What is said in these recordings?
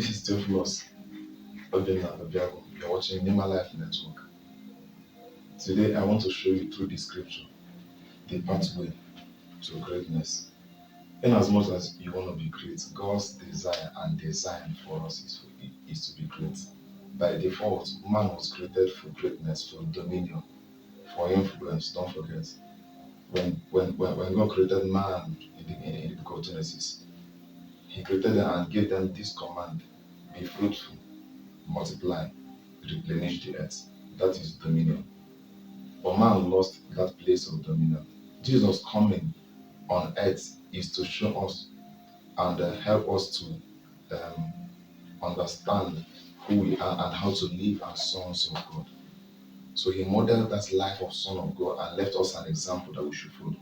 This is Theophilus Obinna Obiago. You're watching Nima Life Network. Today, I want to show you through the scripture the pathway to greatness. In as much as you want to be great, God's desire and design for us is to be great. By default, man was created for greatness, for dominion, for influence. Don't forget. When God created man in the book of Genesis, He created them and gave them this command: be fruitful, multiply, replenish the earth. That is dominion. But man lost that place of dominion. Jesus coming on earth is to show us and help us to understand who we are and how to live as sons of God. So he modeled that life of son of God and left us an example that we should follow.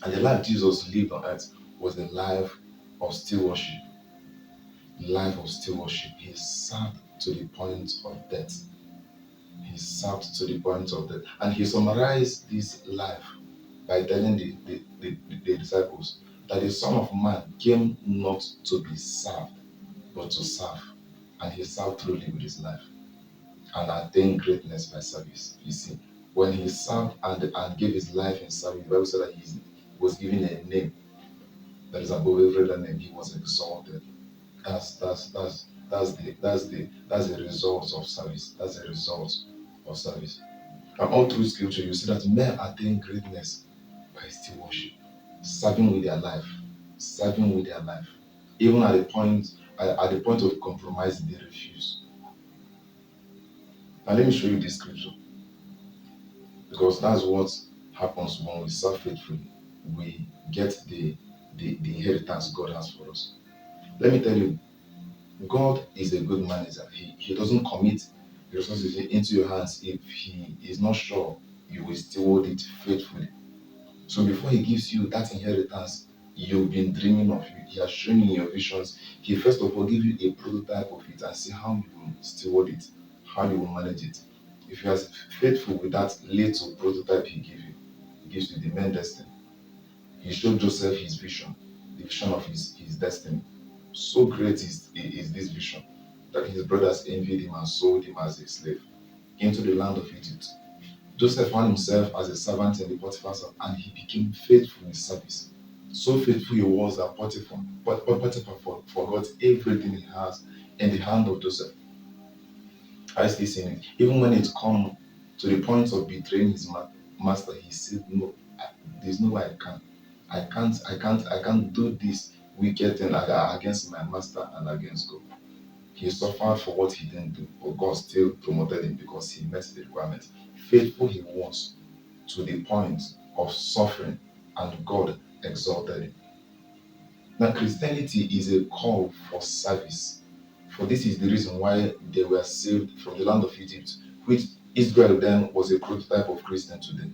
And the life Jesus lived on earth was the life of still worship. Life of still worship. He served to the point of death. He served to the point of death. And he summarized this life by telling the disciples that the Son of Man came not to be served, but to serve. And he served truly with his life and attained greatness by service. You see, when he served and gave his life in service, the Bible said that he was given a name that is above every other name. He was exalted. That's the result of service. That's the result of service. And all through scripture, you see that men attain greatness by still worship, serving with their life, serving with their life. Even at the point of compromise, they refuse. Now let me show you this scripture, because that's what happens when we serve faithfully. We get the inheritance God has for us. Let me tell you, God is a good manager. He doesn't commit the resources into your hands if he is not sure you will steward it faithfully. So before he gives you that inheritance you've been dreaming of, he has shown you your visions. He first of all give you a prototype of it and see how you will steward it, how you will manage it. If you are faithful with that little prototype he gives you the main destiny. He showed Joseph his vision, the vision of his destiny. So great is this vision that his brothers envied him and sold him as a slave into the land of Egypt. Joseph found himself as a servant in the Potiphar's house, and he became faithful in service. So faithful he was that Potiphar forgot everything he has in the hand of Joseph. I still seeing it. Even when it come to the point of betraying his master, he said, "No, there's no way I can't do this wicked thing against my master and against God." He suffered for what he didn't do, but God still promoted him because he met the requirement. Faithful he was to the point of suffering, and God exalted him. Now, Christianity is a call for service. For this is the reason why they were saved from the land of Egypt, which Israel then was a prototype of Christian today.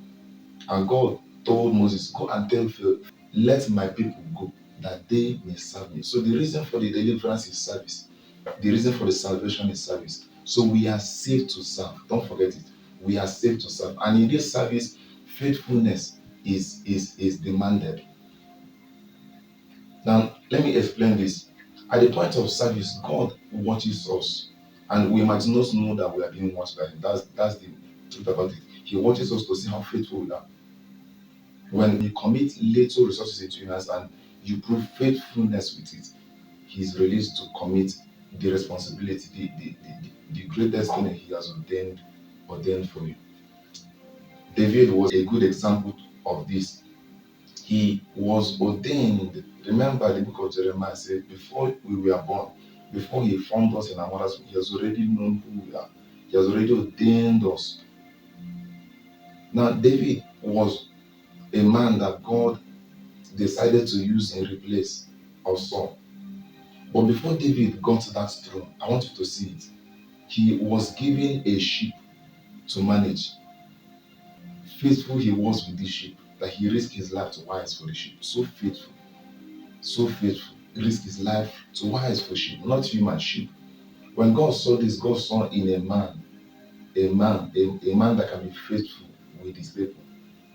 And God told Moses, "Go and tell Pharaoh, let my people go, that they may serve me." So the reason for the deliverance is service. The reason for the salvation is service. So we are saved to serve. Don't forget it. We are saved to serve. And in this service, faithfulness is demanded. Now, let me explain this. At the point of service, God watches us. And we might not know that we are being watched by him. That's the truth about it. He watches us to see how faithful we are. When you commit little resources into your hands and you prove faithfulness with it, he's released to commit the responsibility, the greatest thing he has ordained for you. David was a good example of this. He was ordained. Remember the book of Jeremiah said, before we were born, before he formed us in our mother's womb, he has already known who we are. He has already ordained us. Now, David was a man that God decided to use in replace of Saul. But before David got to that throne, I want you to see it. He was given a sheep to manage. Faithful he was with this sheep, that he risked his life to wise for the sheep. So faithful, so faithful. He risked his life to wise for sheep, not human sheep. When God saw this, God saw in a man that can be faithful with his people.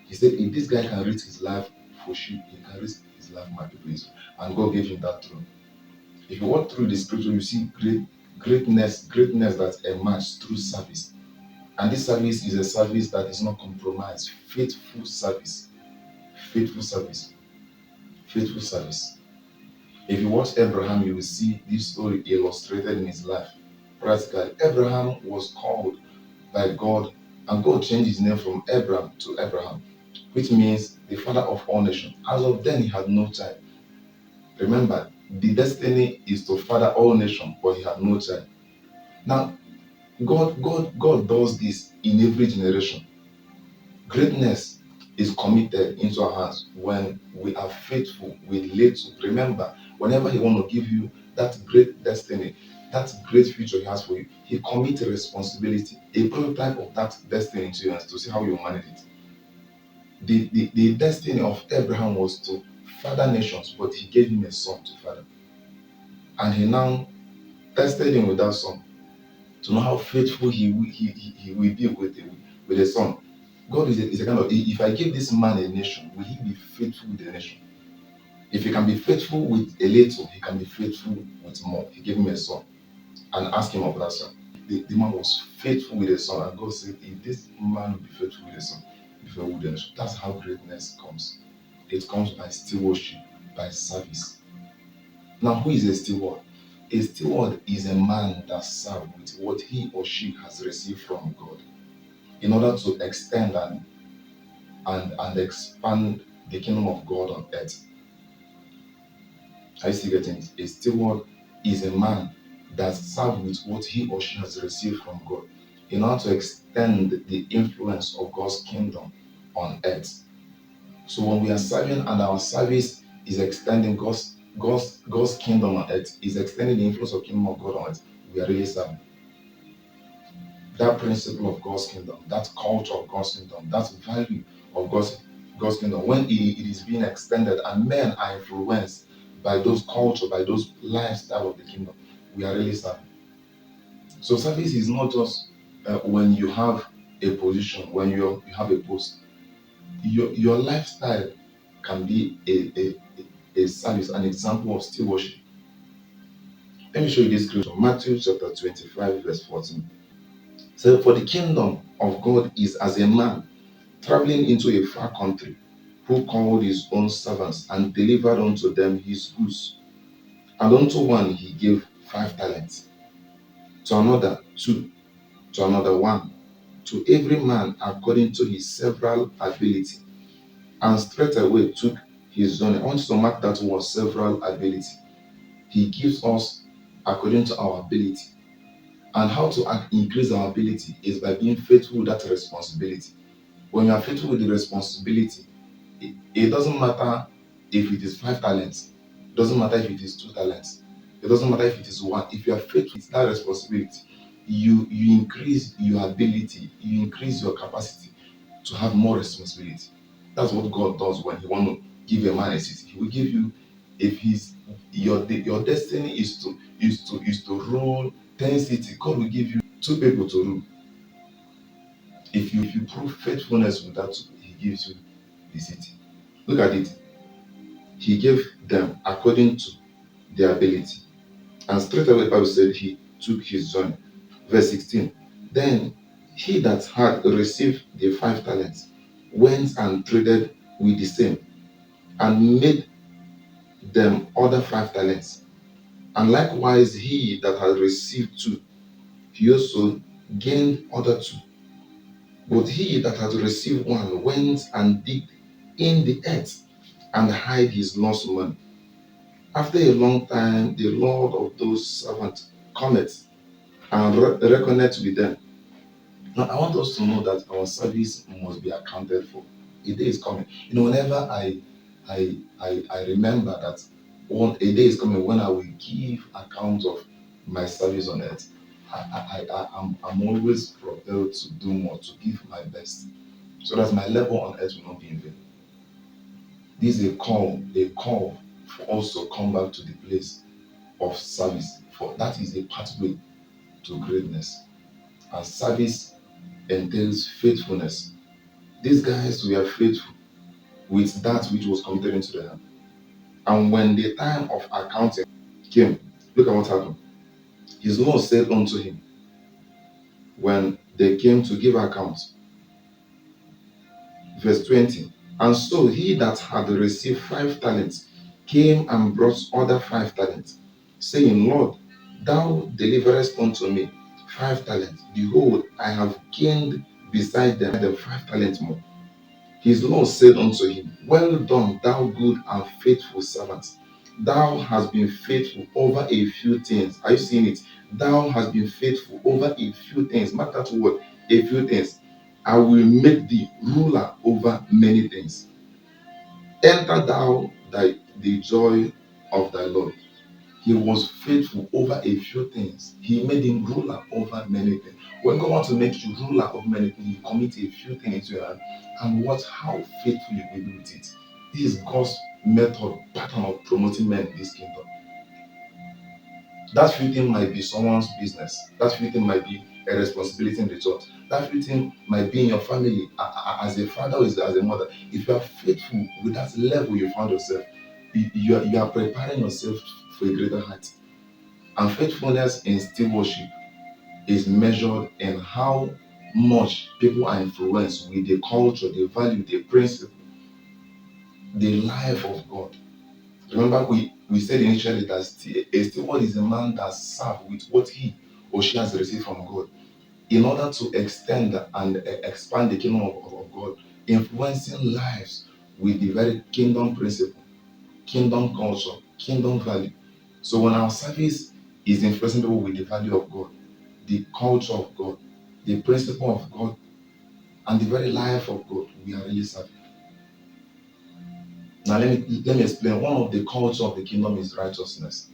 He said, if this guy can risk his life for sheep, he can risk his life for my people. And God gave him that throne. If you walk through the scripture, you see greatness that emerges through service. And this service is a service that is not compromised. Faithful service. Faithful service. Faithful service. If you watch Abraham, you will see this story illustrated in his life. Practically, Abraham was called by God, and God changed his name from Abram to Abraham, which means the father of all nations. As of then, he had no child. Remember, the destiny is to father all nations, but he had no child. Now, God does this in every generation. Greatness is committed into our hands when we are faithful with little. Remember, whenever He wants to give you that great destiny, that great future He has for you, He commits a responsibility, a prototype of that destiny to you and to see how you manage it. The destiny of Abraham was to father nations, but He gave him a son to father. And He now tested him with that son to know how faithful he will be with a son. God is a kind of, if I give this man a nation, will he be faithful with the nation? If he can be faithful with a little, he can be faithful with more. He gave him a son and asked him of that son. The man was faithful with the son, and God said, if this man will be faithful with the son, be faithful with the nation. That's how greatness comes. It comes by stewardship, by service. Now, who is a steward? A steward is a man that serves with what he or she has received from God in order to extend and expand the kingdom of God on earth. I still getting it. A steward is a man that serves with what he or she has received from God in order to extend the influence of God's kingdom on earth. So when we are serving and our service is extending God's kingdom on earth, is extending the influence of kingdom of God on earth, we are really serving. That principle of God's kingdom, that culture of God's kingdom, that value of God's kingdom, when it is being extended and men are influenced by those culture, by those lifestyle of the kingdom, we are really serving. So service is not just when you have a position, when you have a post. Your lifestyle can be a service, an example of stewardship. Let me show you this scripture, Matthew chapter 25, verse 14. So, for the kingdom of God is as a man traveling into a far country, who called his own servants and delivered unto them his goods. And unto one he gave 5 talents, to another 2, to another 1, to every man according to his several ability. And straightway took his journey. I want you to mark that word, several ability. He gives us according to our ability. And how to increase our ability is by being faithful with that responsibility. When you are faithful with the responsibility, it doesn't matter if it is 5 talents, it doesn't matter if it is 2 talents, it doesn't matter if it is 1. If you are faithful with that responsibility, you increase your ability, you increase your capacity to have more responsibility. That's what God does when He wants to give a man a city. He will give you, if your destiny is to rule 10 cities, God will give you 2 people to rule. If you prove faithfulness with that, He gives you the city. Look at it. He gave them according to their ability. And straight away the Bible said he took his journey. Verse 16. Then he that had received the 5 talents went and traded with the same, and made them other 5 talents. And likewise he that had received 2, he also gained other 2. But he that had received 1 went and digged in the earth and hid his lost money. After a long time, the Lord of those servants cometh and reckoneth with them. Now, I want us to know that our service must be accounted for. A day is coming. Whenever I remember that a day is coming when I will give account of my service on earth, I'm always propelled to do more, to give my best, so that my labor on earth will not be in vain. This is a call for us to come back to the place of service. For that is a pathway to greatness. And service entails faithfulness. These guys were faithful with that which was committed into them. And when the time of accounting came, Look at what happened. His Lord said unto him, when they came to give account, verse 20, and so he that had received 5 talents came and brought other 5 talents, saying, Lord, thou deliverest unto me 5 talents. Behold, I have gained beside them 5 talents more. His Lord said unto him, well done, thou good and faithful servant. Thou hast been faithful over a few things. Are you seeing it? Thou hast been faithful over a few things. Mark that word, a few things. I will make thee ruler over many things. Enter thou the joy of thy Lord. He was faithful over a few things. He made him ruler over many things. When God wants to make you ruler of many things, He commit a few things into your hand and watch how faithful you will be with it. This is God's method, pattern of promoting men in this kingdom. That few thing might be someone's business. That few thing might be a responsibility in the church. That few thing might be in your family as a father or as a mother. If you are faithful with that level you found yourself, you are preparing yourself for a greater height. And faithfulness in stewardship is measured in how much people are influenced with the culture, the value, the principle, the life of God. Remember, we said initially that a steward is a man that serves with what he or she has received from God in order to extend and expand the kingdom of God, influencing lives with the very kingdom principle, kingdom culture, kingdom value. So when our service is influencing people with the value of God, the culture of God, the principle of God, and the very life of God, we are really serving. Now let me explain. One of the culture of the kingdom is righteousness.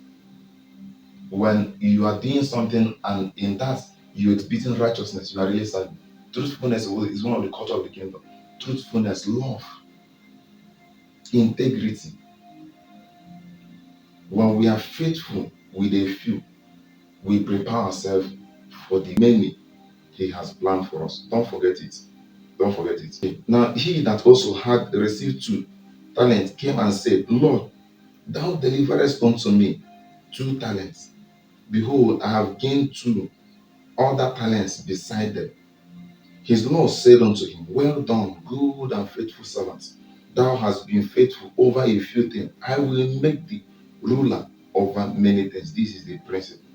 When you are doing something and in that you exhibiting righteousness, you are really serving. Truthfulness is one of the culture of the kingdom. Truthfulness, love, integrity. When we are faithful with a few, we prepare ourselves for the many He has planned for us. Don't forget it. Don't forget it. Now, he that also had received 2 talents came and said, Lord, thou deliverest unto me 2 talents. Behold, I have gained 2 other talents beside them. His Lord said unto him, well done, good and faithful servant. Thou hast been faithful over a few things. I will make thee ruler over many things. This is the principle.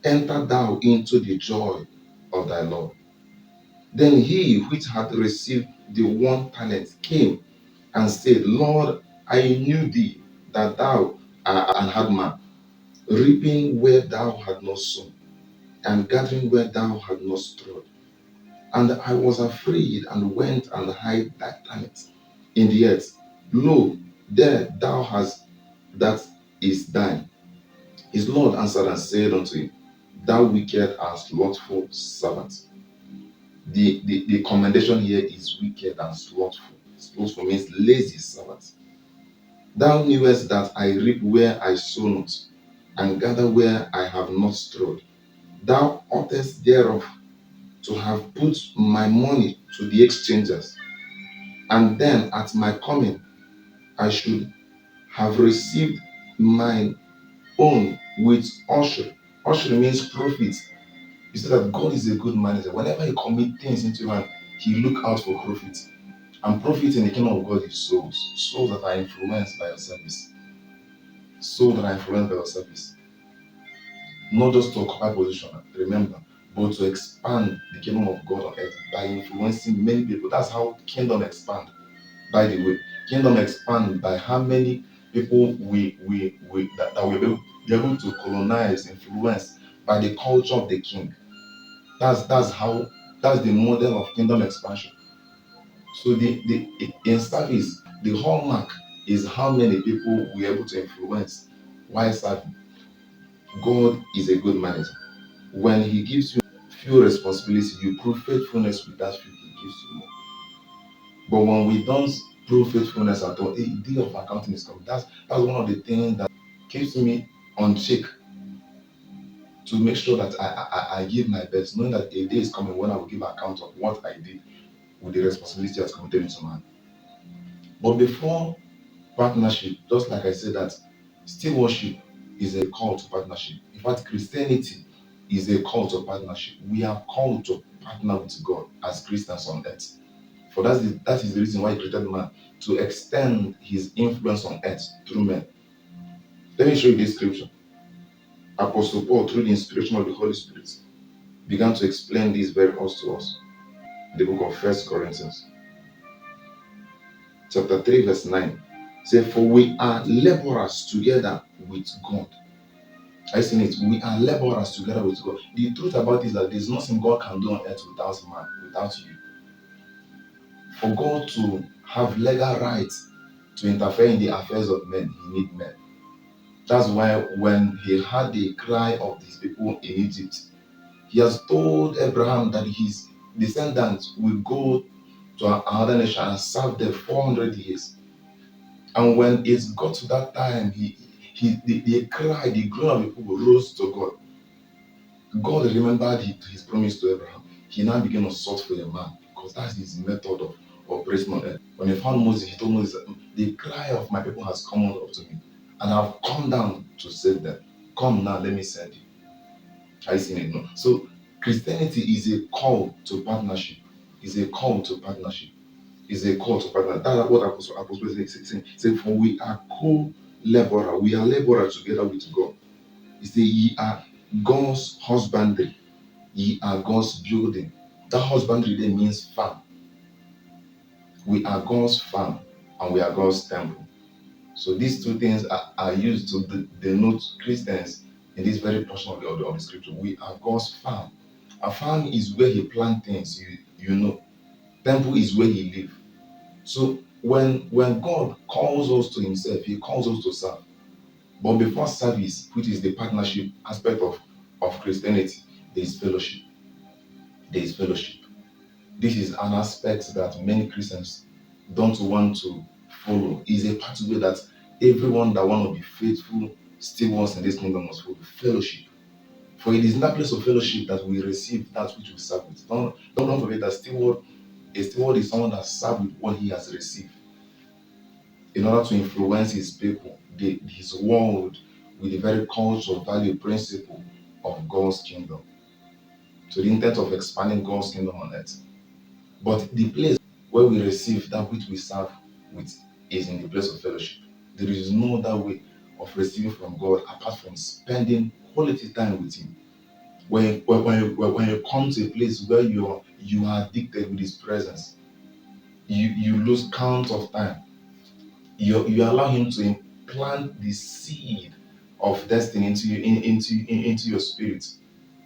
Enter thou into the joy of thy Lord. Then he which had received the 1 talent came and said, Lord, I knew thee that thou art an hard man, reaping where thou had not sown, and gathering where thou had not strawed. And I was afraid and went and hid thy talent in the earth. Lo, there thou hast that is thine. His Lord answered and said unto him, thou wicked and slothful servant. The commendation here is wicked and slothful. Slothful means lazy servant. Thou knewest that I reap where I sow not, and gather where I have not strawed. Thou oughtest thereof to have put my money to the exchangers, and then at my coming I should have received mine own with usure. Usure means profit. You see that God is a good manager. Whenever He commit things into your hand, He look out for profit. And profit in the kingdom of God is souls. Souls that are influenced by your service. Souls that are influenced by your service. Not just to occupy position, remember, but to expand the kingdom of God on earth by influencing many people. That's how kingdom expand. By the way, kingdom expand by how many people that we will be able to colonize, influence by the culture of the king. That's the model of kingdom expansion. So the in service, the hallmark is how many people we're able to influence while serving. God is a good manager. When He gives you few responsibilities, you prove faithfulness with that few, He gives you more. But when we don't prove faithfulness at all, a day of accounting is coming. That's one of the things that keeps me on check to make sure that I give my best, knowing that a day is coming when I will give account of what I did with the responsibility that's committed into man. But before partnership, just like I said, that stewardship is a call to partnership. In fact, Christianity is a call to partnership. We are called to partner with God as Christians on earth. For that is the reason why He created man, to extend His influence on earth through men. Let me show you this scripture. Apostle Paul, through the inspiration of the Holy Spirit, began to explain these very words to us. The book of First Corinthians, chapter 3, verse 9. Say, for we are laborers together with God. I seen it. We are laborers together with God. The truth about it is that there's nothing God can do on earth without man, without you. For God to have legal rights to interfere in the affairs of men, He needs men. That's why when He heard the cry of these people in Egypt, He has told Abraham that his descendants will go to another nation and serve there 400 years. And when it got to that time, the cry, the groan of the people rose to God. God remembered his promise to Abraham. He now began to sort for a man, because that's his method of operating on earth. When he found Moses, he told Moses, the cry of my people has come up to me, and I've come down to save them. Come now, let me send you. I see it now. So Christianity is a call to partnership. Is a call to partnership. Is a call to partner. That's what Apostle is saying. For we are co-laborer. We are laborers together with God. He said, ye are God's husbandry. Ye are God's building. That husbandry there means farm. We are God's farm and we are God's temple. So these two things are used to denote Christians in this very portion of the scripture. We are God's farm. A farm is where He plants things, you know. Temple is where He lives. So when God calls us to Himself, He calls us to serve. But before service, which is the partnership aspect of Christianity, there is fellowship. There is fellowship. This is an aspect that many Christians don't want to follow. It's a pathway that everyone that want to be faithful stewards in this kingdom must follow. Fellowship. For it is in that place of fellowship that we receive that which we serve with. Don't forget that a steward is someone that serves with what he has received in order to influence his people, his world, with the very culture, value, principle of God's kingdom. So the intent of expanding God's kingdom on earth. But the place where we receive that which we serve with is in the place of fellowship. There is no other way of receiving from God apart from spending quality time with Him. When you come to a place where you are addicted with His presence, you lose count of time. You allow Him to implant the seed of destiny into your spirit.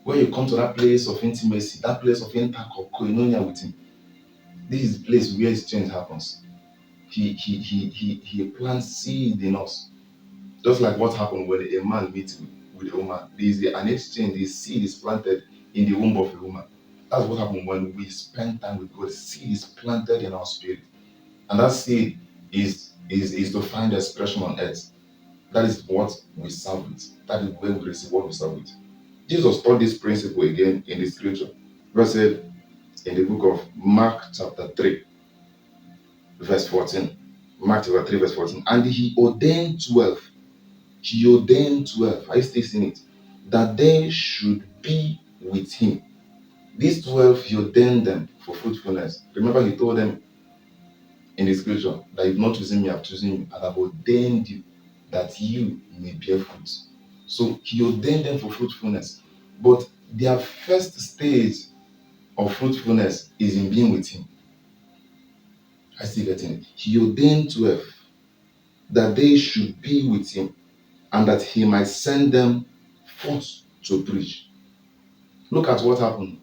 When you come to that place of intimacy, that place of koinonia with Him, this is the place where exchange happens. He plants seed in us. Just like what happened when a man meets with a woman. There is an exchange, the seed is planted in the womb of a woman. That's what happens when we spend time with God. The seed is planted in our spirit. And that seed is to find expression on earth. That is what we serve with. That is where we receive what we serve with. Jesus taught this principle again in the scripture. Verse in the book of Mark chapter 3, verse 14. Mark chapter 3, verse 14. And He ordained 12. He ordained 12. Are you still seeing it? That they should be with Him. These 12, He ordained them for fruitfulness. Remember, He told them in the scripture that you've not chosen me, I've chosen you, and I've ordained you that you may bear fruit. So He ordained them for fruitfulness. But their first stage of fruitfulness is in being with Him. I still getting it. He ordained 12 that they should be with Him and that He might send them forth to preach. Look at what happened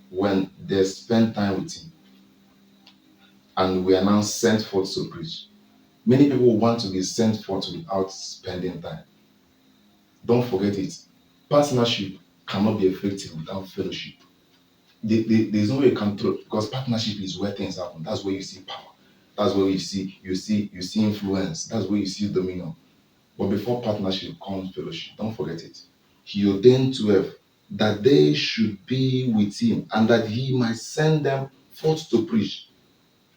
when they spent time with Him and we are now sent forth to preach. Many people want to be sent forth without spending time. Don't forget it. Partnership cannot be effective without fellowship. There's no way you can throw, because partnership is where things happen. That's where you see power. That's where you see influence. That's where you see dominion. But before partnership comes fellowship. Don't forget it. He ordained 12 that they should be with Him and that He might send them forth to preach.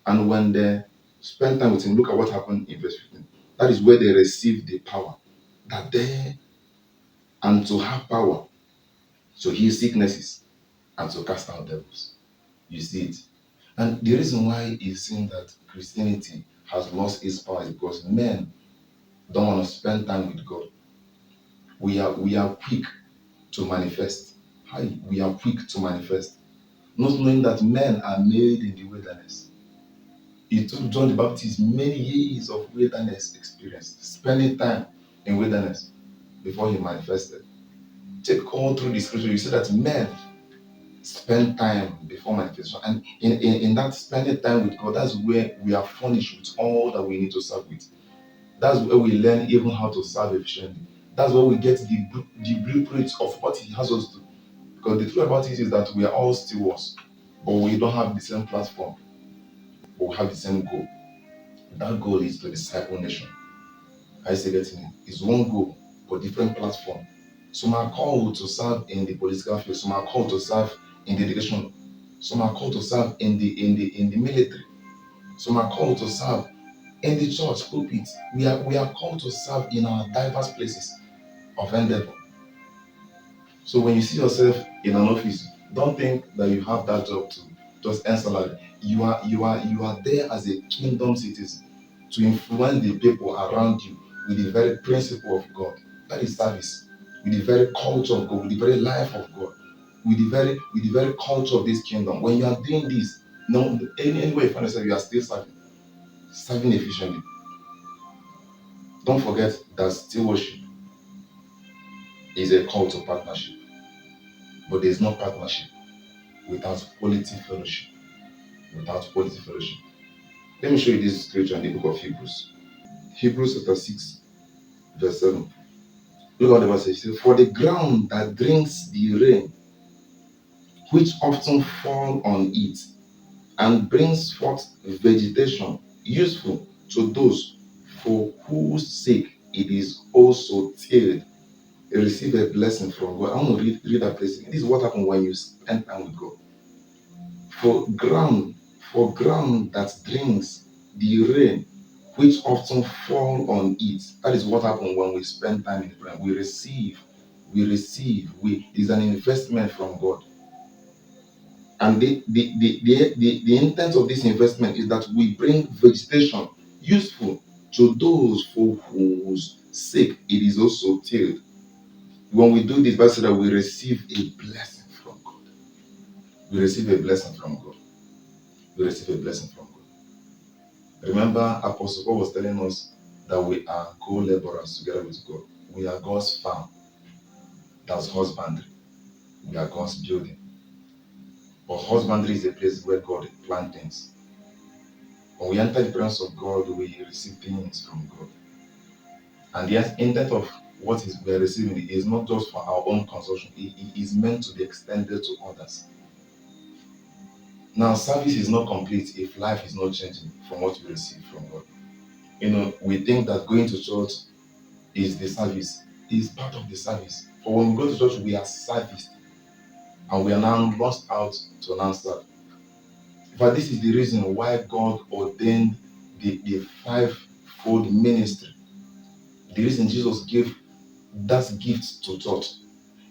And when they spend time with Him, look at what happened in verse 15. That is where they received the power. That they and to have power to heal sicknesses and to cast out devils. You see it. And the reason why it's seen that Christianity has lost its power is because men don't want to spend time with God. We are quick to manifest. Hi, we are quick to manifest, not knowing that men are made in the wilderness. It took John the Baptist many years of wilderness experience, spending time in wilderness before he manifested. Take all through the scripture, you see that men spend time before manifestation. And in that spending time with God, that's where we are furnished with all that we need to serve with. That's where we learn even how to serve efficiently. That's where we get the blueprint of what He has us to do. Because the truth about it is that we are all stewards, but we don't have the same platform, but we have the same goal. That goal is to disciple nation. I say getting it. It's one goal, but different platform. Some are called to serve in the political field, some are called to serve in the education, some are called to serve in the military, some are called to serve in the church pulpit. We are called to serve in our diverse places of endeavor. So when you see yourself in an office, don't think that you have that job to just earn salary. You are there as a kingdom citizen to influence the people around you with the very principle of God. That is service. With the very culture of God, with the very life of God, with the very culture of this kingdom. When you are doing this, no, anywhere you find yourself, you are still serving efficiently. Don't forget that stewardship is a call to partnership, but there is no partnership without quality fellowship. Without quality fellowship. Let me show you this scripture in the book of Hebrews. Hebrews chapter 6, verse 7. Look what the verse says. It says, for the ground that drinks the rain, which often fall on it, and brings forth vegetation useful to those for whose sake it is also tilled, receive a blessing from God. I want to read that place. This is what happens when you spend time with God. For ground, for ground that drinks the rain, which often fall on it. That is what happens when we spend time in prayer. We receive. It's an investment from God. And the intent of this investment is that we bring vegetation useful to those for whose sake it is also tilled. When we do this, Bible says that we receive a blessing from God. We receive a blessing from God. We receive a blessing from God. Remember, Apostle Paul was telling us that we are co-laborers together with God. We are God's farm. That's husbandry. We are God's building. But husbandry is a place where God plants things. When we enter the presence of God, we receive things from God. And the intent of what we are receiving is not just for our own consumption. It is meant to be extended to others. Now, service is not complete if life is not changing from what we receive from God. We think that going to church is the service, is part of the service. But when we go to church, we are serviced, and we are now lost out to an answer. But this is the reason why God ordained the fivefold ministry. The reason Jesus gave that gift to church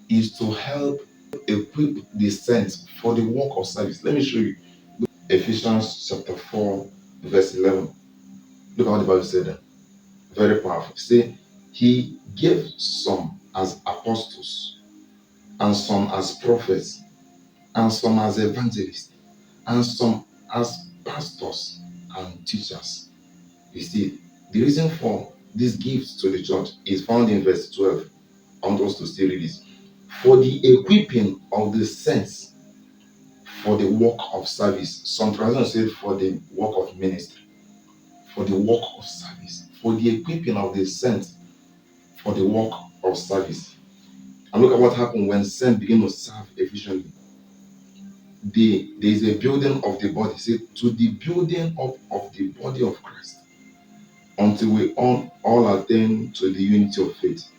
is to help equip the saints for the work of service. Let me show you. Ephesians chapter 4, verse 11. Look at what the Bible said there. Very powerful. Say, He gave some as apostles, and some as prophets, and some as evangelists, and some as pastors and teachers. You see, the reason for these gifts to the church is found in verse 12. I want us to still read this. For the equipping of the saints for the work of service. Some translations say for the work of ministry. For the work of service. For the equipping of the saints for the work of service. And look at what happened when saints begin to serve efficiently. There is a building of the body. Say, to the building up of the body of Christ, until we all attain to the unity of faith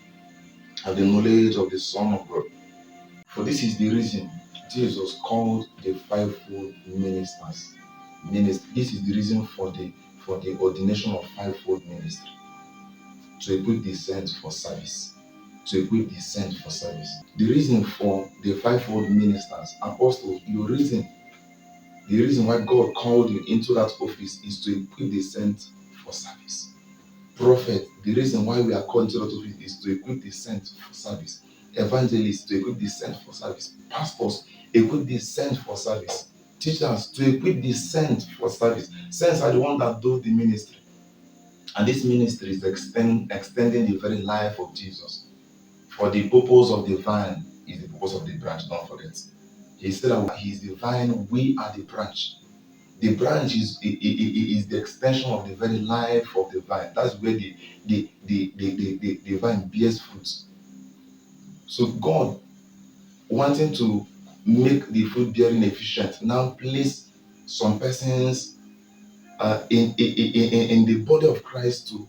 and the knowledge of the Son of God. For this is the reason Jesus called the fivefold ministers. This is the reason for the ordination of fivefold ministry, to equip the saints for service, to equip the sent for service. The reason for the fivefold ministers, apostles, the reason why God called you into that office is to equip the sent for service. Prophet, the reason why we are called into that office is to equip the sent for service. Evangelists, to equip the sent for service. Pastors, equip the sent for service. Teachers, to equip the sent for service. Saints are the one that do the ministry. And this ministry is extending the very life of Jesus. For the purpose of the vine is the purpose of the branch, don't forget. He said that he is the vine, we are the branch. The branch is the extension of the very life of the vine. That's where the vine bears fruit. So God, wanting to make the fruit bearing efficient, now place some persons in the body of Christ to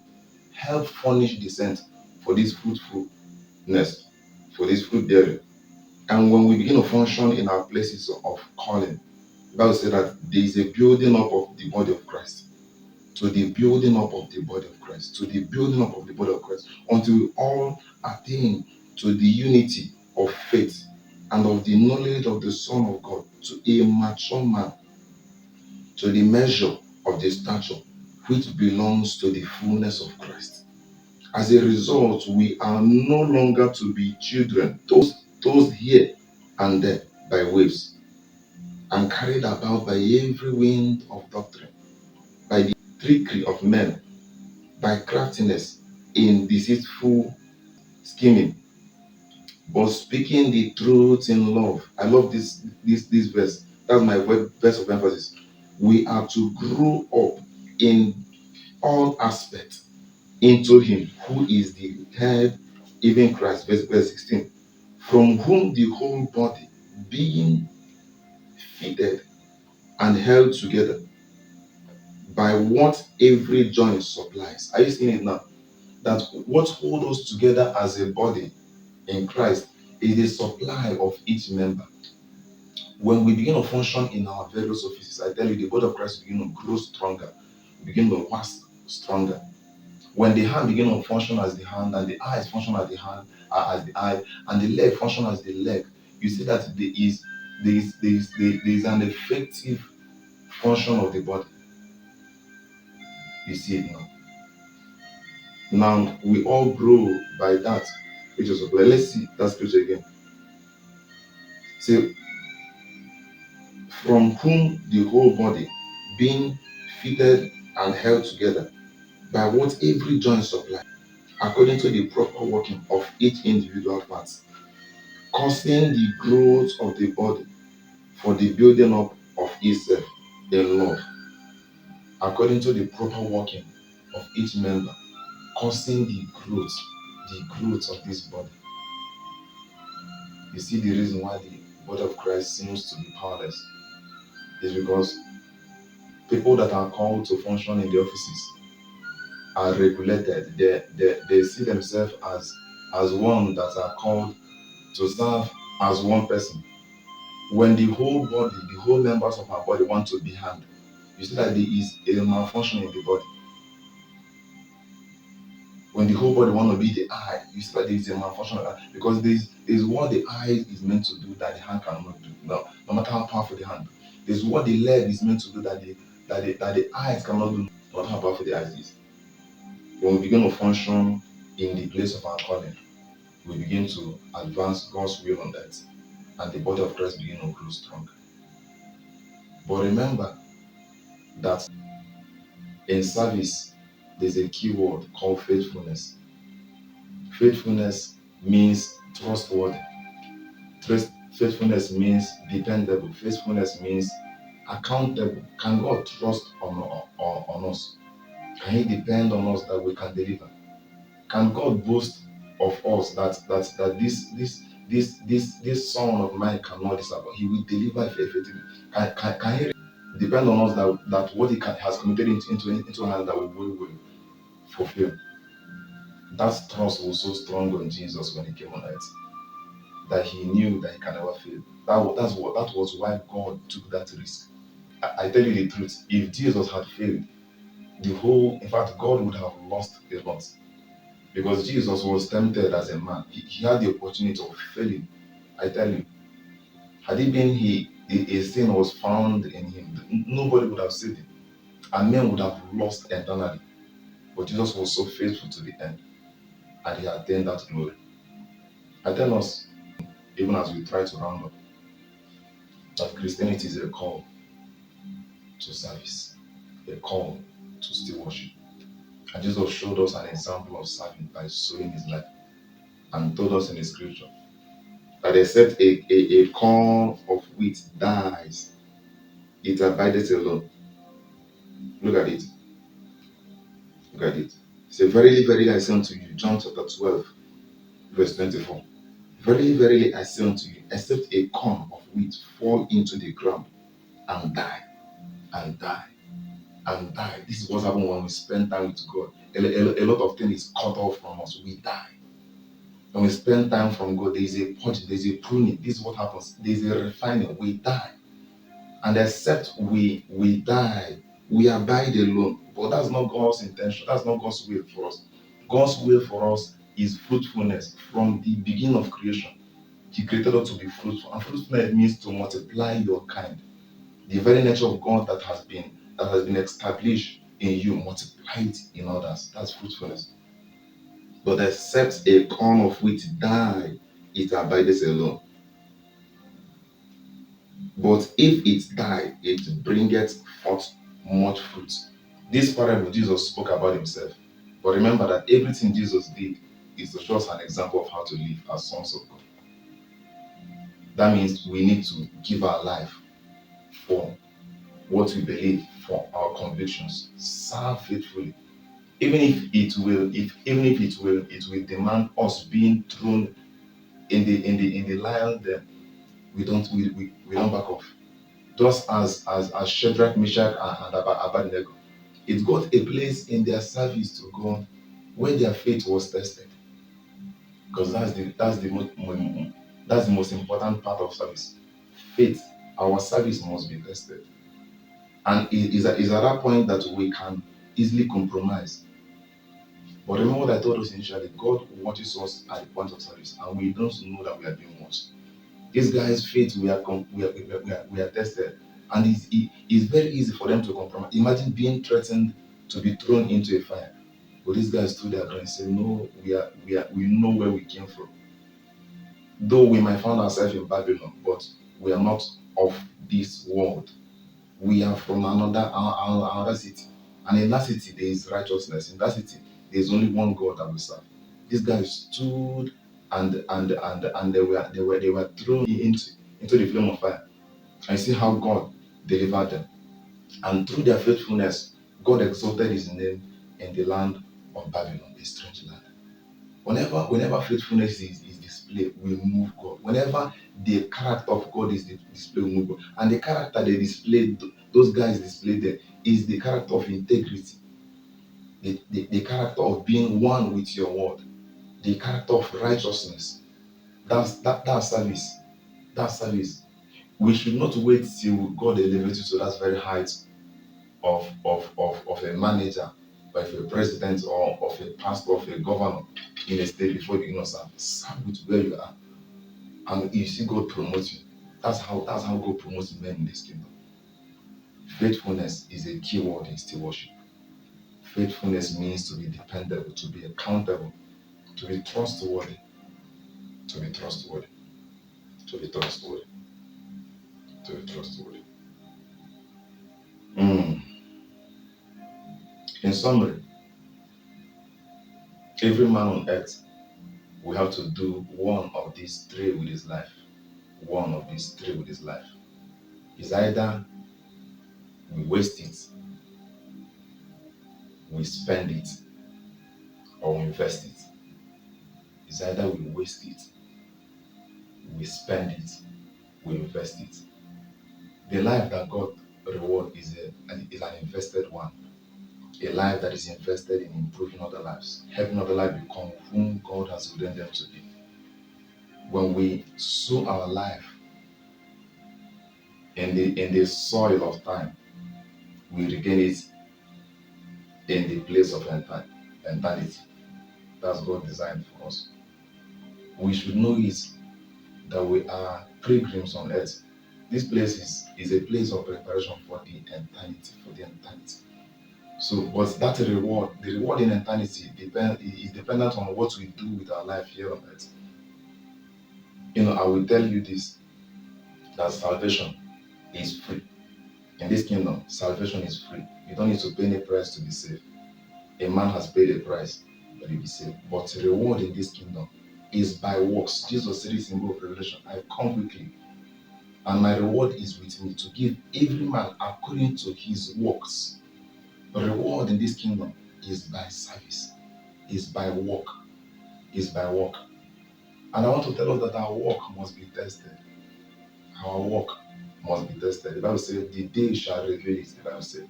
help furnish the scent for this fruitfulness, for this fruit bearing. And when we begin to function in our places of calling, the Bible says that there is a building up of the body of Christ, to the building up of the body of Christ, to the building up of the body of Christ, until we all attain to the unity of faith and of the knowledge of the Son of God, to a mature man, to the measure of the stature which belongs to the fullness of Christ. As a result, we are no longer to be children, tossed here and there by waves, and carried about by every wind of doctrine, by the trickery of men, by craftiness in deceitful scheming, but speaking the truth in love. I love this verse. That's my verse of emphasis. We are to grow up in all aspects into him who is the head, even Christ. Verse 16. From whom the whole body, being fitted and held together by what every joint supplies. Are you seeing it now? That what holds us together as a body in Christ is the supply of each member. When we begin to function in our various offices, I tell you, the body of Christ begin to grow stronger, begin to wax stronger. When the hand begin to function as the hand, and the eyes function as the hand, as the eye, and the leg function as the leg, you see that there is an effective function of the body. You see it now. Now we all grow by that which is supply. Let's see that scripture again. Say, from whom the whole body, being fitted and held together by what every joint supply, according to the proper working of each individual part, causing the growth of the body for the building up of itself in love, according to the proper working of each member, causing the growth of this body. You see, the reason why the body of Christ seems to be powerless is because people that are called to function in the offices are regulated. They see themselves as one that are called to serve as one person. When the whole body, the whole members of our body want to be handled, you see that there is a malfunction in the body. When the whole body want to be the eye, you see that there is a malfunction of that, because there's what the eye is meant to do that the hand cannot do. No matter how powerful the hand, there's what the leg is meant to do that the eyes cannot do, no matter how powerful the eyes is. When we begin to function in the place of our calling, we begin to advance God's will on earth, and the body of Christ begin to grow stronger. But remember that in service, there's a key word called faithfulness. Faithfulness means trustworthy. Faithfulness means dependable. Faithfulness means accountable. Can God trust on us? Can He depend on us that we can deliver? Can God boast of us that this son of mine cannot disappoint? He will deliver effectively. Can He depend on us that what He has committed into hand that we will fulfill? That trust was so strong on Jesus when He came on earth, that He knew that He can never fail. That was why God took that risk. I tell you the truth, if Jesus had failed, in fact, God would have lost a lot. Because Jesus was tempted as a man. He had the opportunity of failing. I tell you, had it been a sin was found in him, nobody would have saved him. And men would have lost eternally. But Jesus was so faithful to the end, and he attained that glory. I tell us, even as we try to round up, that Christianity is a call to service, a call to stewardship. And Jesus showed us an example of serving by sowing his life and told us in the scripture that except a corn of wheat dies, it abideth alone. Look at it. Look at it. Say, verily, verily, I say unto you, John chapter 12, verse 24. Verily, verily, I say unto you, except a corn of wheat fall into the ground and die, and die, and die. This is what happens when we spend time with God. A lot of things is cut off from us. We die. When we spend time from God, there is a purging, there is a pruning. This is what happens. There is a refining. We die. And except we die, we abide alone. But that's not God's intention. That's not God's will for us. God's will for us is fruitfulness from the beginning of creation. He created us to be fruitful. And fruitfulness means to multiply your kind. The very nature of God that has been established in you, multiply it in others. That's fruitfulness. But except a corn of wheat die, it abideth alone. But if it die, it bringeth forth much fruit. This parable Jesus spoke about himself. But remember that everything Jesus did is to show us an example of how to live as sons of God. That means we need to give our life for what we believe, for our convictions. Serve faithfully. Even if it will demand us being thrown in the lion den, we don't back off. Just as Shadrach, Meshach, and Abednego, it got a place in their service to God where their faith was tested. Because that's the most important part of service. Faith, our service must be tested. And it is at that point that we can easily compromise. But remember what I told us initially, God watches us at the point of service, and we don't know that we are being watched. These guys' faith, we are tested, and it's very easy for them to compromise. Imagine being threatened to be thrown into a fire, but these guys stood there and said, "No, we know where we came from. Though we might find ourselves in Babylon, but we are not of this world. We are from another city, and in that city there is righteousness. In that city there is only one God that we serve." These guys stood and they were thrown into the flame of fire. I see how God delivered them, and through their faithfulness, God exalted His name in the land of Babylon, a strange land. Whenever faithfulness is displayed, we move God. Whenever the character of God is displayed, we move God. And the character they displayed, those guys displayed there, is the character of integrity, the character of being one with your word, the character of righteousness. That's service. That's service. We should not wait till God elevates you to that very height of a manager, of a president, or of a pastor, of a governor in a state before you know serve. Serve with where you are, and you see God promote you. That's how God promotes men in this kingdom. Faithfulness is a key word in stewardship. Faithfulness means to be dependable, to be accountable, to be trustworthy, to be trustworthy, to be trustworthy, to be trustworthy. In summary, every man on earth will have to do one of these three with his life. One of these three with his life. It's either we waste it, we spend it, or we invest it. It's either we waste it, we spend it, we invest it. The life that God rewards is an invested one. A life that is invested in improving other lives, helping other lives become whom God has ordained them to be. When we sow our life in the soil of time, we regain it in the place of eternity. That's God designed for us. We should know it that we are pilgrims on earth. This place is a place of preparation for the eternity, for the eternity. So, but that reward, the reward in eternity, is dependent on what we do with our life here on earth. I will tell you this, that salvation is free. In this kingdom, salvation is free. You don't need to pay any price to be saved. A man has paid a price that he be saved. But the reward in this kingdom is by works. Jesus said this in the book of Revelation, I come quickly, and my reward is with me to give every man according to his works. The reward in this kingdom is by service, is by work, is by work. And I want to tell us that our work must be tested. Our work must be tested. The Bible says, the day shall reveal it. The Bible says,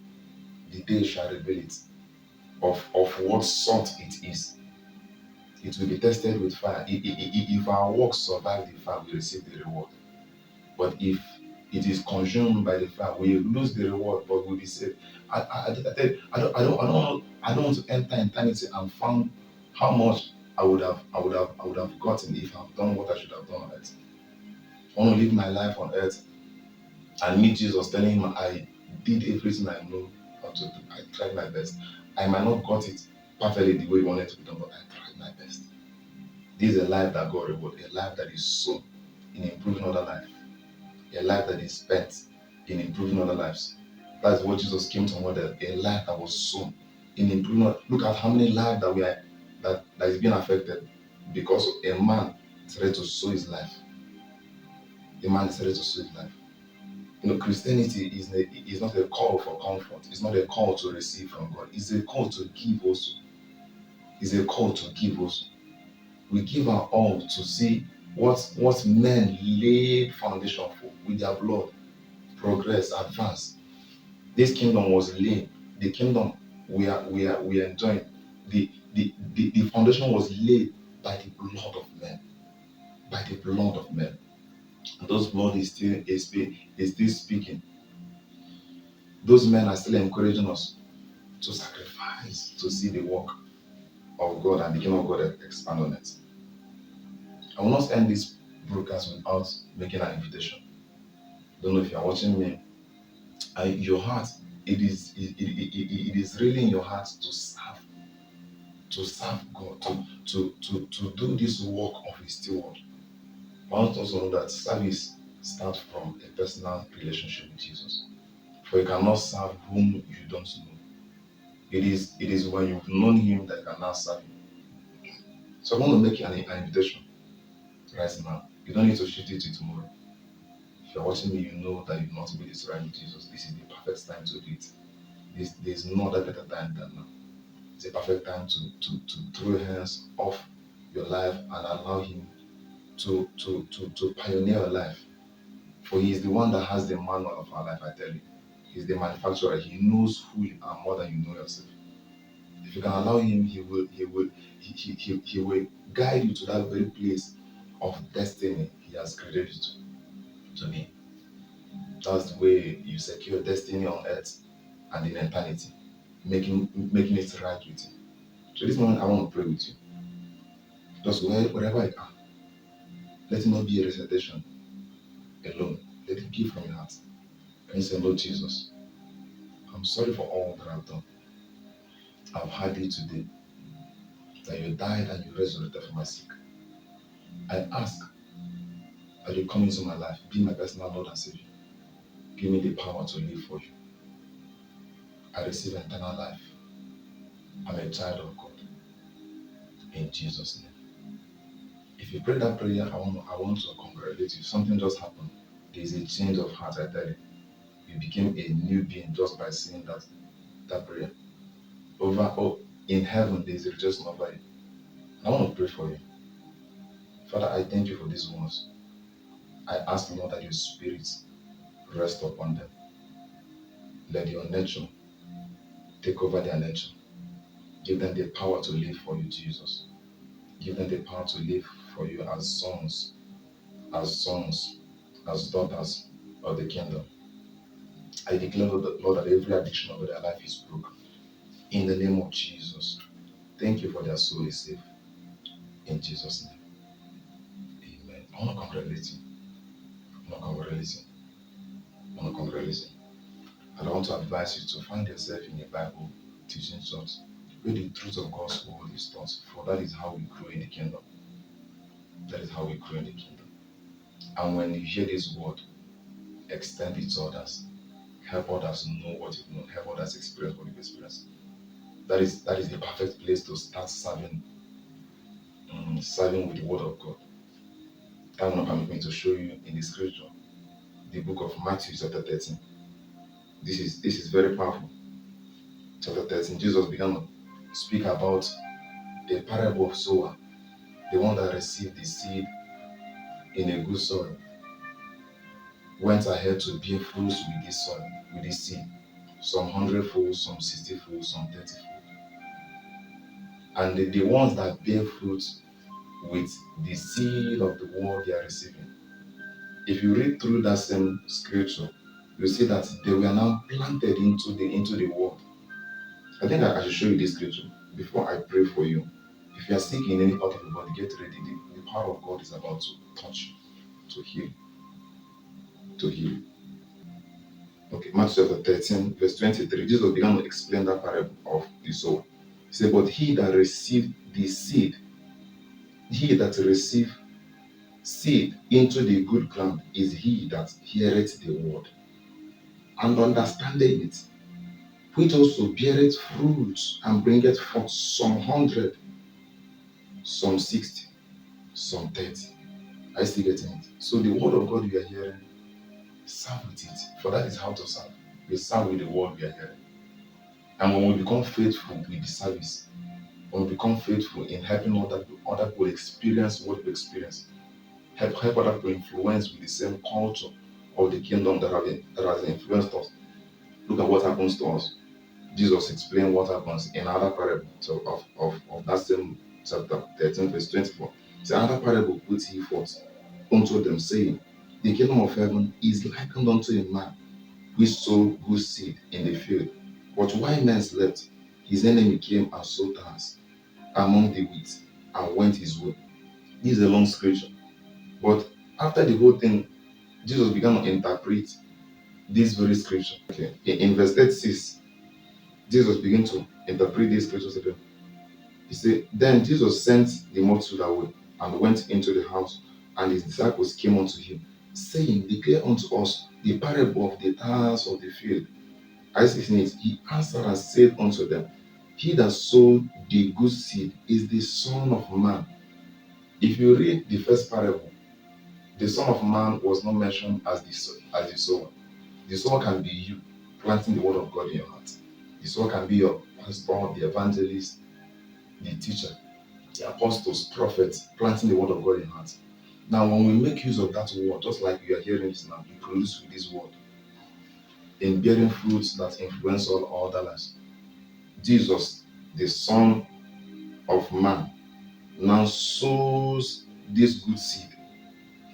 the day shall reveal it of what sort it is. It will be tested with fire. If our works survive the fire, we receive the reward. But if it is consumed by the fire, we lose the reward, but we'll be saved. I don't want to enter eternity and find how much I would have gotten if I've done what I should have done on earth. I want to live my life on earth and meet Jesus, telling him I did everything I know how to do. I tried my best. I might not got it perfectly the way you wanted to be done, but I tried my best. This is a life that God rewards, a life that is sown in improving other life, a life that is spent in improving other lives. That's what Jesus came to model, a life that was sown in improving. Look at how many lives that is being affected because a man decided to sow his life. A man decided to sow his life. Christianity is not a call for comfort. It's not a call to receive from God. It's a call to give also. It's a call to give also. We give our all to see what men laid foundation for with their blood, progress, advance. This kingdom was laid. The kingdom we are enjoying. The foundation was laid by the blood of men. By the blood of men. And those blood is still speaking. Those men are still encouraging us to sacrifice to see the work of God and the kingdom of God expand on it. I will not end this broadcast without making an invitation. Don't know if you are watching me. Your heart, it is really in your heart to serve God, to do this work of His steward. I want us to know that service starts from a personal relationship with Jesus. For you cannot serve whom you don't know. It is when you've known Him that you can now serve Him. So I want to make an invitation right now. You don't need to shoot it to tomorrow. If you're watching me, you know that you've not made this right with Jesus. This is the perfect time to do it. There's no other better time than now. It's a perfect time to throw your hands off your life and allow Him to pioneer your life. For He is the one that has the manual of our life, I tell you. He's the manufacturer. He knows who you are more than you know yourself. If you can allow Him, He will guide you to that very place of destiny He has created you to be. That's the way you secure destiny on earth and in eternity, making it right with Him. So this morning I want to pray with you. Just wherever you are, let it not be a recitation alone. Let it give from your heart. Can you say, Lord Jesus, I'm sorry for all that I've done. I've heard you today, that you died and you resurrected for my sake. I ask that you come into my life, be my personal Lord and Savior. Give me the power to live for you. I receive eternal life. I'm a child of God. In Jesus' name. If you pray that prayer, I want to congratulate you. Something just happened. There's a change of heart, I tell you. You became a new being just by saying that prayer. In heaven, there's a rejoicing over you. I want to pray for you. Father, I thank you for these ones. I ask, Lord, that your spirit rest upon them. Let your nature take over their nature. Give them the power to live for you, Jesus. Give them the power to live for you as sons, as daughters of the kingdom. I declare, Lord, that every addiction of their life is broken. In the name of Jesus. Thank you for their soul is safe. In Jesus' name. Amen. I want to congratulate you. I want to congratulate you. I want to congratulate you. And I want to advise you to find yourself in a Bible teaching church where the truth of God's word is taught. For that is how we grow in the kingdom. That is how we grow in the kingdom. And when you hear this word, extend it to others. Help others know what you've known. Help others experience what you've experienced. That is the perfect place to start serving with the word of God. I want to permit me to show you in the scripture, the book of Matthew chapter 13. This is very powerful. Chapter 13, Jesus began to speak about the parable of sower, the one that received the seed in a good soil, went ahead to bear fruits with this soil, with this seed. Some 100-fold, some 60-fold, some 30-fold. And the ones that bear fruit with the seed of the word they are receiving, if you read through that same scripture, you see that they were now planted into the word. I think I should show you this scripture before I pray for you. If you are sick in any part of your body, get ready. The power of God is about to touch you, to heal. To heal. Okay, Matthew chapter 13, verse 23. Jesus began to explain that parable of the sower. He said, but he that received the seed, he that received seed into the good ground is he that heareth the word, and understanding it, which also beareth fruit and bringeth forth some 100, some 60, some 30. Are you still getting it? So the word of God we are hearing, serve with it. For that is how to serve. We serve with the word we are hearing. And when we become faithful with the service, when we become faithful in helping other people experience what we experience, help other people influence with the same culture of the kingdom that has influenced us. Look at what happens to us. Jesus explained what happens in another parable of that same chapter 13, verse 24. So another parable put he forth unto them, saying, the kingdom of heaven is likened unto a man which sowed good seed in the field. But while men slept, his enemy came and sowed tares among the wheat and went his way. This is a long scripture. But after the whole thing, Jesus began to interpret this very scripture. Okay. In verse 36, Jesus began to interpret this scripture again. He said, then Jesus sent the multitude away and went into the house, and his disciples came unto him, saying, declare unto us the parable of the tares of the field. As he answered and said unto them, he that sowed the good seed is the Son of Man. If you read the first parable, the Son of Man was not mentioned as the sower. The sower can be you planting the word of God in your heart. The sower can be your pastor, the evangelist, the teacher, the apostles, prophets, planting the word of God in your heart. Now, when we make use of that word, just like you are hearing this now, you produce with this word in bearing fruits that influence all other lives. Jesus, the Son of Man, now sows this good seed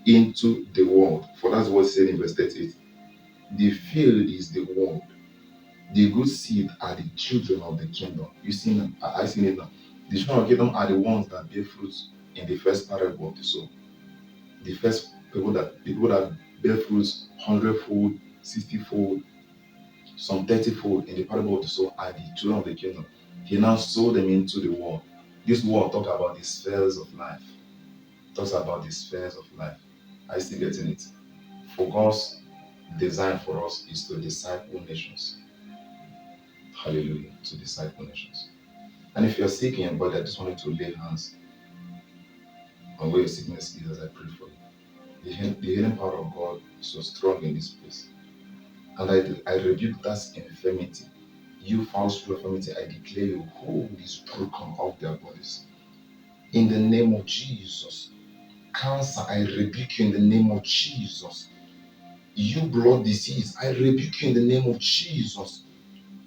into the world. For that's what it said in verse 38. The field is the world. The good seed are the children of the kingdom. You see now, I see it now. The children of the kingdom are the ones that bear fruits in the first parable of the soul. The first people that bear fruits 100-fold, 60-fold, some 30-fold in the parable of the soul are the children of the kingdom. He now sowed them into the world. This world talks about the spheres of life. Talks about the spheres of life. I still getting it. For God's design for us is to disciple nations. Hallelujah. To disciple nations. And if you're sick in your body, I just wanted to lay hands on where your sickness is as I pray for you. The healing power of God is so strong in this place. And I rebuke that infirmity. You foul spirit of infirmity, I declare your hold is broken off their bodies. In the name of Jesus. Cancer, I rebuke you in the name of Jesus. You blood disease, I rebuke you in the name of Jesus.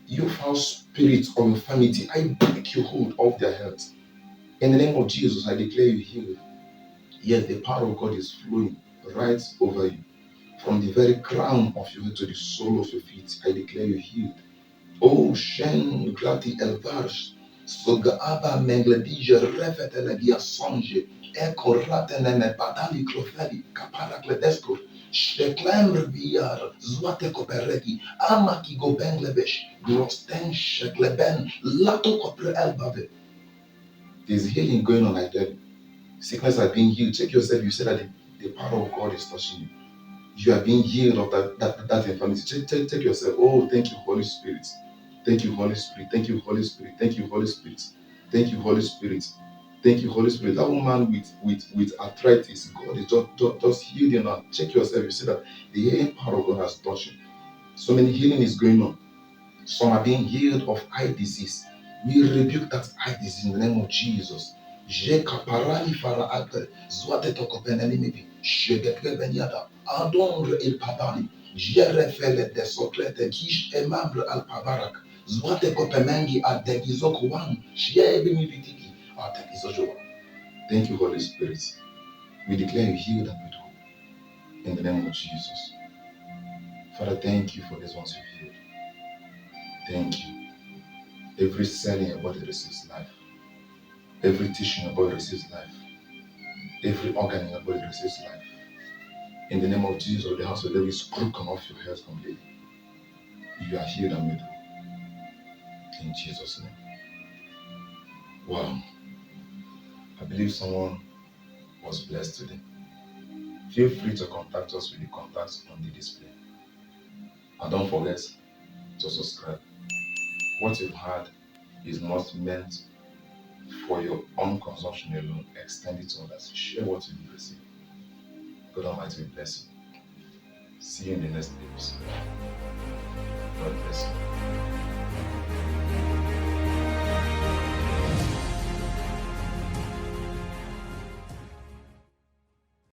You foul spirit of infirmity, I break your hold of their health. In the name of Jesus, I declare you healed. Yes, the power of God is flowing right over you. From the very crown of your head to the sole of your feet, I declare you healed. Oh, Shen Glati Elvarsh, Soga aba mengledije refetele dia sonje. Eko ratenene badali klofeli kapara kledesko. Sheklemr viar zwate kopereki. Amaki go benglebesh. Grosten shekleben. Lato kopre elbave. There's healing going on like that. Sickness are being healed. Check yourself. You said that the power of God is touching you. You are being healed of that infirmity. Check yourself. Oh, thank you, Holy Spirit. Thank you, Holy Spirit. Thank you, Holy Spirit. Thank you, Holy Spirit. Thank you, Holy Spirit. Thank you, Holy Spirit. That woman with arthritis, God is just healing her. Check yourself. You see that the healing power of God has touched you. So many healing is going on. Some are being healed of eye disease. We rebuke that eye disease in the name of Jesus. Je kaparali fara akre, zwate tokopeneni mebi, shegekre benyada, adonre il pabani, jerefele de soklete, kish emambre al pabarak, zwate kopemengi adegizok wan, shebe mi vitiki, adegizojoa. Thank you, Holy Spirit. We declare you healed and made whole in the name of Jesus. Father, thank you for these ones you healed. Thank you. Every cell in your body receives life. Every tissue in your body receives life. Every organ in your body receives life. In the name of Jesus, the house of every screw come off your head completely. You are healed and made whole. In Jesus' name. Wow. I believe someone was blessed today. Feel free to contact us with the contacts on the display. And don't forget to subscribe. What you've heard is not meant for your own consumption alone. Extend it to others. Share what you've received. God Almighty will bless you. See you in the next episode.